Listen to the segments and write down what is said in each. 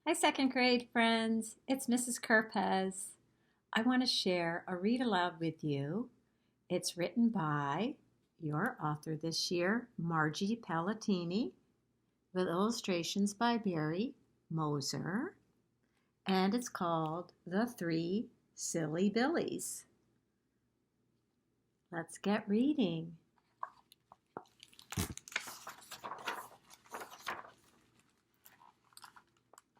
Hi, second grade friends. It's Mrs. Kerpez. I want to share a read aloud with you. It's written by your author this year, Margie Palatini, with illustrations by Barry Moser, and it's called The Three Silly Billies. Let's get reading.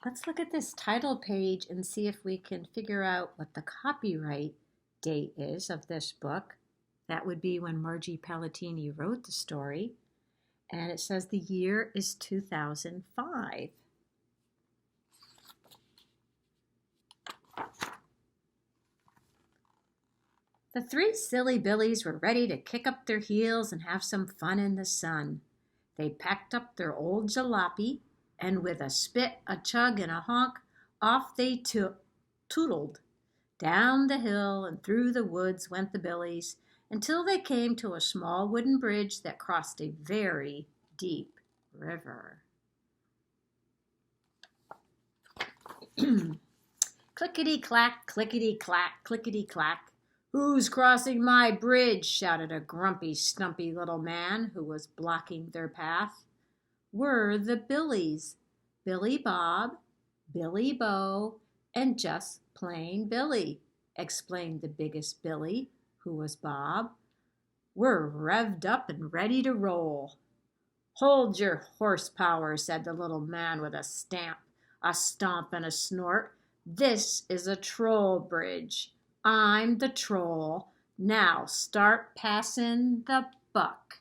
Let's look at this title page and see if we can figure out what the copyright date is of this book. That would be when Margie Palatini wrote the story. And it says the year is 2005. The three silly billies were ready to kick up their heels and have some fun in the sun. They packed up their old jalopy, and with a spit, a chug, and a honk, off they tootled. Down the hill and through the woods went the billies, until they came to a small wooden bridge that crossed a very deep river. Clickety-clack, clickety-clack, clickety-clack. "Who's crossing my bridge?" shouted a grumpy, stumpy little man who was blocking their path. "We're the Billies, Billy Bob, Billy Bo, and just plain Billy," explained the biggest Billy, who was Bob. "We're revved up and ready to roll." "Hold your horsepower," said the little man with a stamp, a stomp, and a snort. "This is a troll bridge. I'm the troll. Now start passing the buck."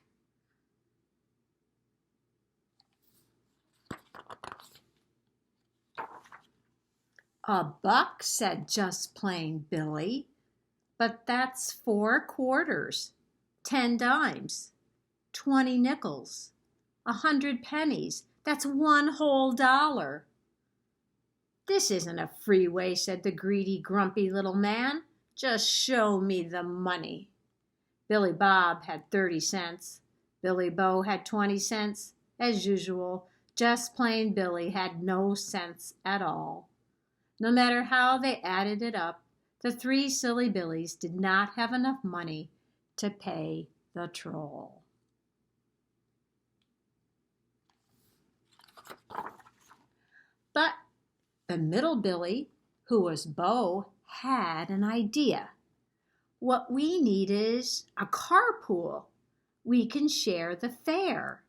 "A buck," said just plain Billy. "But that's 4 quarters, 10 dimes, 20 nickels, 100 pennies. That's one whole dollar." "This isn't a freeway," said the greedy, grumpy little man. "Just show me the money." Billy Bob had 30 cents. Billy Bo had 20 cents. As usual, just plain Billy had no sense at all. No matter how they added it up, the three silly billies did not have enough money to pay the troll. But the middle Billy, who was Bo, had an idea. "What we need is a carpool. We can share the fare."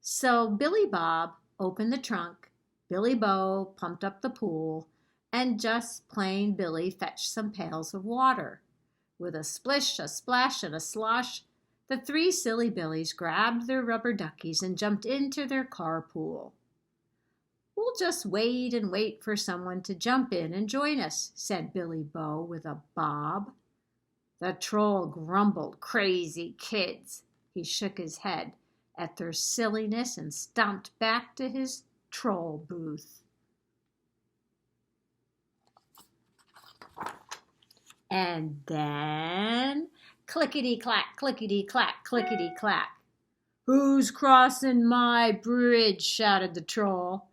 So Billy Bob opened the trunk, Billy Bo pumped up the pool, and just plain Billy fetched some pails of water. With a splish, a splash, and a slosh, the three silly billies grabbed their rubber duckies and jumped into their carpool. "We'll just wait and wait for someone to jump in and join us," said Billy Bo with a bob. The troll grumbled, "Crazy kids." He shook his head at their silliness and stomped back to his troll booth. And then, clickety-clack, clickety-clack, clickety-clack. "Who's crossing my bridge?" shouted the troll.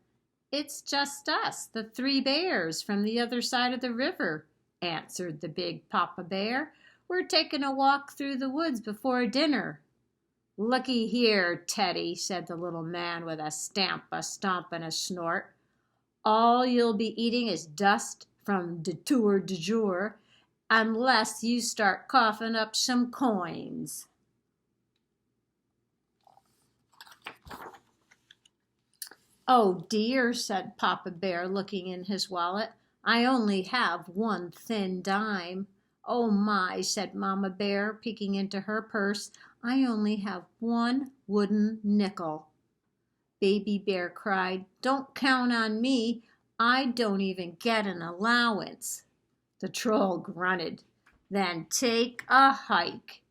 "It's just us, the three bears from the other side of the river," answered the big Papa Bear. "We're taking a walk through the woods before dinner." "Looky here, Teddy," said the little man with a stamp, a stomp, and a snort. "All you'll be eating is dust from de tour de jour, unless you start coughing up some coins." "Oh dear," said Papa Bear, looking in his wallet. "I only have 1 thin dime." "Oh my," said Mama Bear, peeking into her purse. "I only have 1 wooden nickel." Baby Bear cried, "Don't count on me. I don't even get an allowance." The troll grunted, "Then take a hike."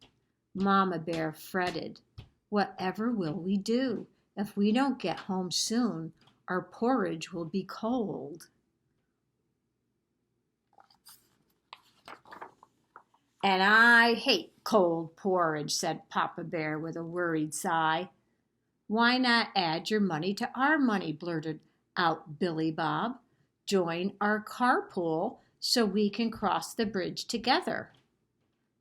Mama Bear fretted, "Whatever will we do? If we don't get home soon, our porridge will be cold." "And I hate cold porridge," said Papa Bear with a worried sigh. "Why not add your money to our money?" blurted out Billy Bob. Join our carpool so we can cross the bridge together."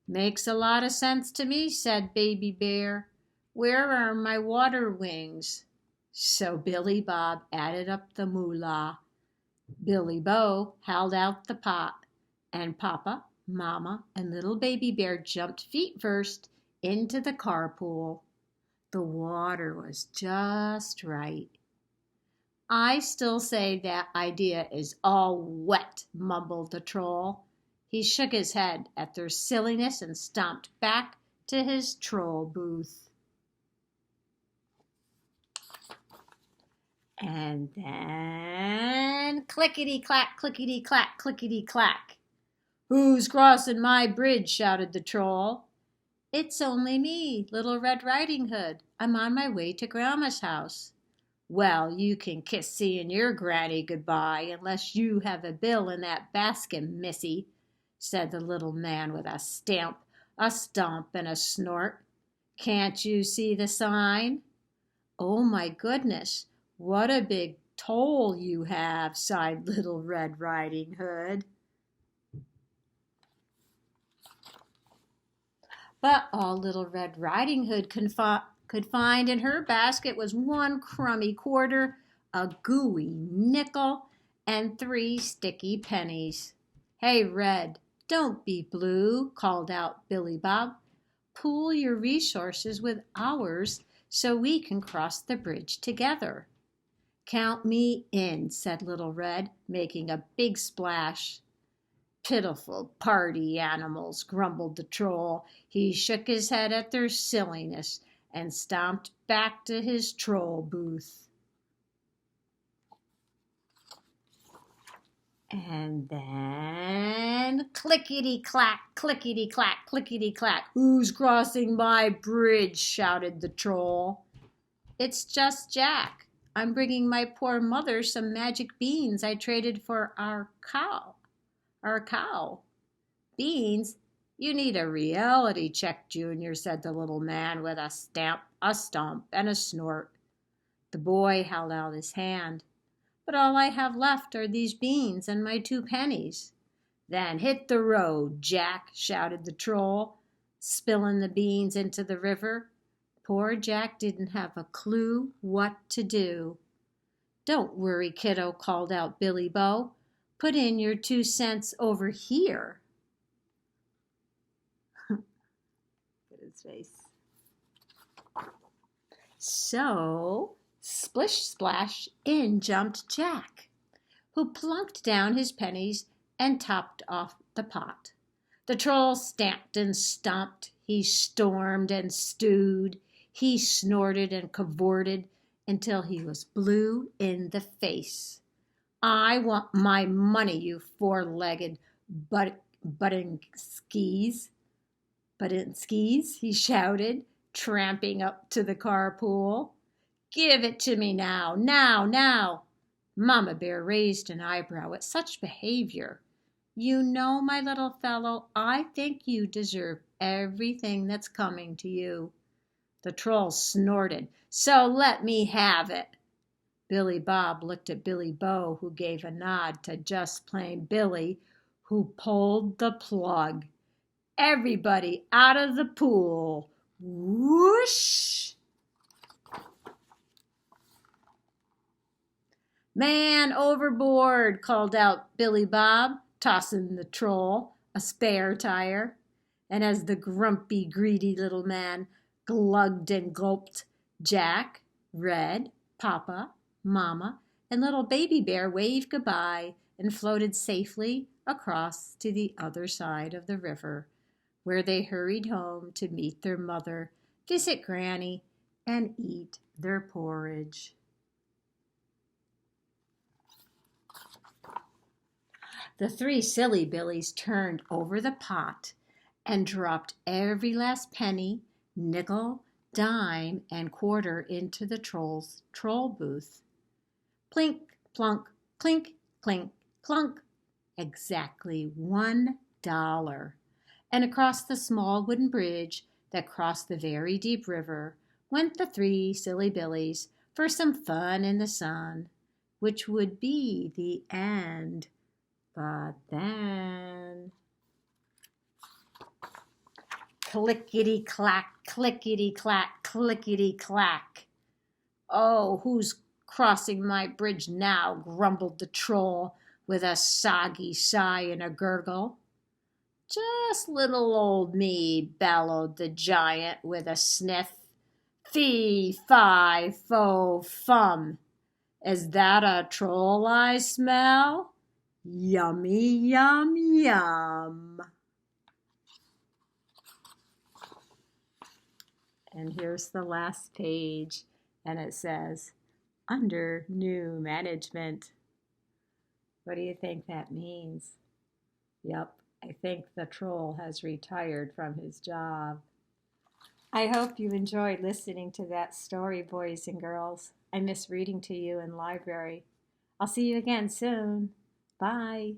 "Makes a lot of sense to me," said Baby Bear. "Where are my water wings?" So Billy Bob added up the moolah. Billy Bo held out the pot, and Papa, Mama, and little Baby Bear jumped feet first into the carpool. The water was just right. "I still say that idea is all wet," mumbled the troll. He shook his head at their silliness and stomped back to his troll booth. And then clickety-clack, clickety-clack, clickety-clack. "Who's crossing my bridge?" shouted the troll. "It's only me, Little Red Riding Hood. I'm on my way to Grandma's house." "Well, you can kiss seeing your granny goodbye, unless you have a bill in that basket, missy," said the little man with a stamp, a stomp, and a snort. "Can't you see the sign?" "Oh, my goodness, what a big toll you have," sighed Little Red Riding Hood. But all Little Red Riding Hood could find in her basket was one crummy quarter, a gooey nickel, and 3 sticky pennies. "Hey, Red, don't be blue," called out Billy Bob. "Pool your resources with ours so we can cross the bridge together." "Count me in," said Little Red, making a big splash. "Pitiful party animals," grumbled the troll. He shook his head at their silliness and stomped back to his troll booth. And then clickety-clack, clickety-clack, clickety-clack. "Who's crossing my bridge?" shouted the troll. "It's just Jack. I'm bringing my poor mother some magic beans I traded for our cow." "Our cow? Beans? You need a reality check, Junior," said the little man with a stamp, a stomp, and a snort. The boy held out his hand. "But all I have left are these beans and my 2 pennies." "Then hit the road, Jack," shouted the troll, spilling the beans into the river. Poor Jack didn't have a clue what to do. "Don't worry, kiddo," called out Billy Bo. "Put in your 2 cents over here." Look at his face. So, splish splash, in jumped Jack, who plunked down his pennies and topped off the pot. The troll stamped and stomped. He stormed and stewed. He snorted and cavorted until he was blue in the face. "I want my money, you 4-legged button skis," he shouted, tramping up to the carpool. "Give it to me now, now, now!" Mama Bear raised an eyebrow at such behavior. "You know, my little fellow, I think you deserve everything that's coming to you." The troll snorted. "So let me have it." Billy Bob looked at Billy Bo, who gave a nod to just plain Billy, who pulled the plug. "Everybody out of the pool!" Whoosh! "Man overboard!" called out Billy Bob, tossing the troll a spare tire. And as the grumpy, greedy little man glugged and gulped, Jack, Red, Papa, Mama, and little Baby Bear waved goodbye and floated safely across to the other side of the river, where they hurried home to meet their mother, visit Granny, and eat their porridge. The 3 silly billies turned over the pot and dropped every last penny, nickel, dime, and quarter into the troll's troll booth. Plink, plunk, clink, clink, clunk. Exactly $1. And across the small wooden bridge that crossed the very deep river went the 3 silly billies for some fun in the sun. which would be the end. But then, clickety-clack, clickety-clack, clickety-clack. "Oh, who's crossing my bridge now?" grumbled the troll with a soggy sigh and a gurgle. "Just little old me," bellowed the giant with a sniff. "Fee, fi, fo, fum. Is that a troll I smell? Yummy, yum, yum." And here's the last page, and it says, "Under new management." What do you think that means? Yep, I think the troll has retired from his job. I hope you enjoyed listening to that story, boys and girls. I miss reading to you in library. I'll see you again soon. Bye.